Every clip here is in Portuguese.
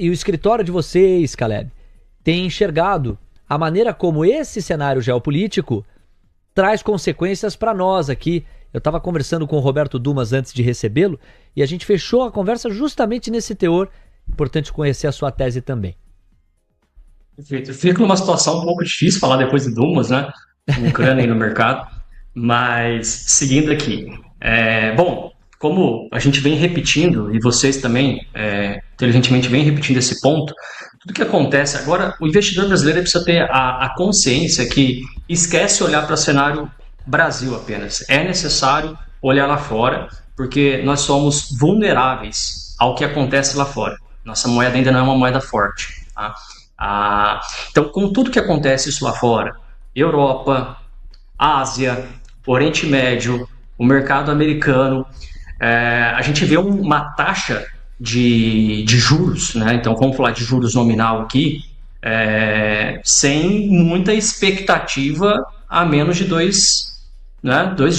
e o escritório de vocês, Caleb, tem enxergado a maneira como esse cenário geopolítico traz consequências para nós aqui. Eu estava conversando com o Roberto Dumas antes de recebê-lo e a gente fechou a conversa justamente nesse teor. Importante conhecer a sua tese também. Perfeito. Fica numa situação um pouco difícil falar depois de Dumas, né? Ucrânia aí no mercado. Mas, seguindo aqui. Bom, como a gente vem repetindo, e vocês também, inteligentemente, vem repetindo esse ponto, tudo que acontece agora, o investidor brasileiro precisa ter a consciência que esquece olhar para o cenário Brasil apenas. É necessário olhar lá fora, porque nós somos vulneráveis ao que acontece lá fora. Nossa moeda ainda não é uma moeda forte. Tá? Então, com tudo que acontece isso lá fora, Europa, Ásia, Oriente Médio, o mercado americano, a gente vê uma taxa de juros, né? Então vamos falar de juros nominal aqui, sem muita expectativa a menos de dois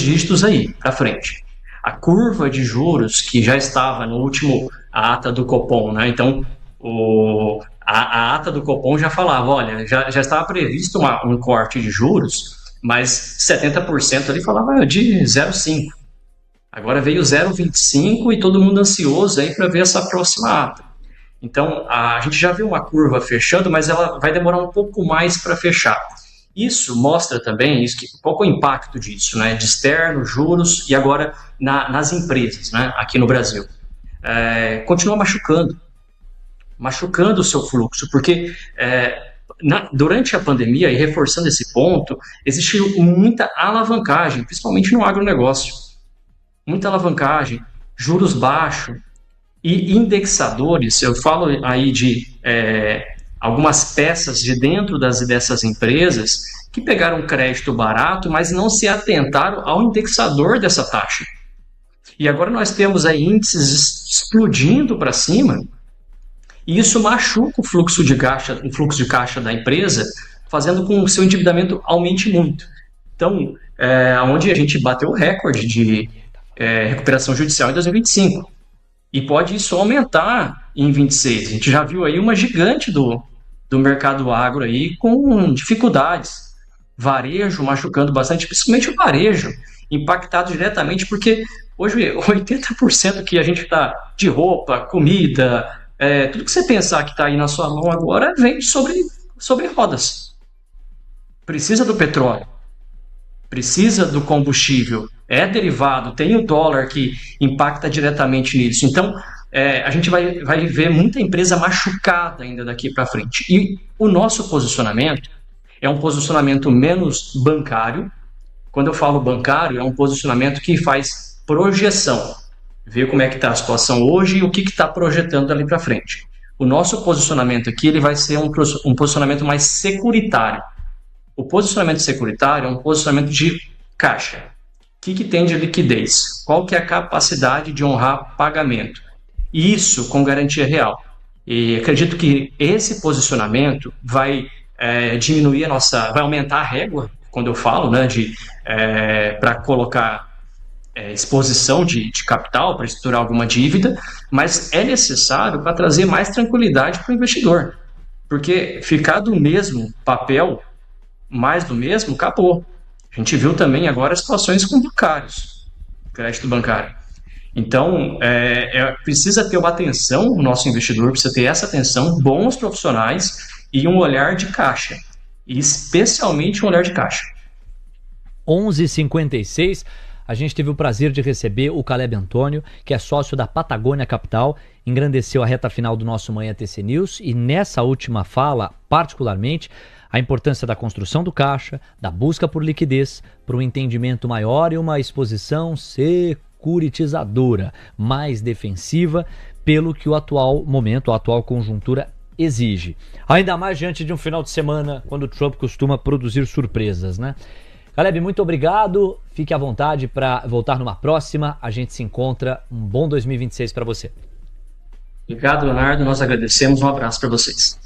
dígitos aí para frente. A curva de juros que já estava no último ata do Copom, né? Então a ata do Copom já falava, olha, já estava previsto um corte de juros, mas 70% ali falava de 0,5. Agora veio 0,25 e todo mundo ansioso aí para ver essa próxima ata. Então, a gente já viu uma curva fechando, mas ela vai demorar um pouco mais para fechar. Isso mostra também qual é o impacto disso, né? De externo, juros e agora nas empresas, né? Aqui no Brasil. Continua machucando o seu fluxo, porque durante a pandemia, e reforçando esse ponto, existiu muita alavancagem, principalmente no agronegócio. Muita alavancagem, juros baixos e indexadores. Eu falo aí de algumas peças de dentro dessas empresas que pegaram crédito barato, mas não se atentaram ao indexador dessa taxa. E agora nós temos aí índices explodindo para cima, e isso machuca o fluxo de caixa da empresa, fazendo com que o seu endividamento aumente muito. Então, onde a gente bateu o recorde de recuperação judicial em 2025. E pode isso aumentar em 26. A gente já viu aí uma gigante do mercado agro aí com dificuldades. Varejo machucando bastante, principalmente o varejo, impactado diretamente, porque hoje 80% que a gente está de roupa, comida, tudo que você pensar que está aí na sua mão agora vem sobre rodas. Precisa do petróleo, precisa do combustível, é derivado, tem o dólar que impacta diretamente nisso. Então, a gente vai ver muita empresa machucada ainda daqui para frente. E o nosso posicionamento é um posicionamento menos bancário. Quando eu falo bancário, é um posicionamento que faz projeção. Ver como é que está a situação hoje e o que está projetando ali para frente. O nosso posicionamento aqui ele vai ser um posicionamento mais securitário. O posicionamento securitário é um posicionamento de caixa. O que tem de liquidez? Qual que é a capacidade de honrar pagamento? Isso com garantia real. E acredito que esse posicionamento vai diminuir vai aumentar a régua, quando eu falo, né, para colocar exposição de capital, para estruturar alguma dívida, mas é necessário para trazer mais tranquilidade para o investidor. Porque ficar do mesmo papel, mais do mesmo, acabou. A gente viu também agora situações com bancários, crédito bancário. Então, precisa ter uma atenção, o nosso investidor precisa ter essa atenção, bons profissionais e um olhar de caixa, e especialmente um olhar de caixa. 11h56, a gente teve o prazer de receber o Caleb Antônio, que é sócio da Patagônia Capital, engrandeceu a reta final do nosso Manhã TC News e nessa última fala, particularmente, a importância da construção do caixa, da busca por liquidez, para um entendimento maior e uma exposição securitizadora, mais defensiva, pelo que o atual momento, a atual conjuntura exige. Ainda mais diante de um final de semana, quando o Trump costuma produzir surpresas, né? Caleb, muito obrigado. Fique à vontade para voltar numa próxima. A gente se encontra. Um bom 2026 para você. Obrigado, Leonardo. Nós agradecemos. Um abraço para vocês.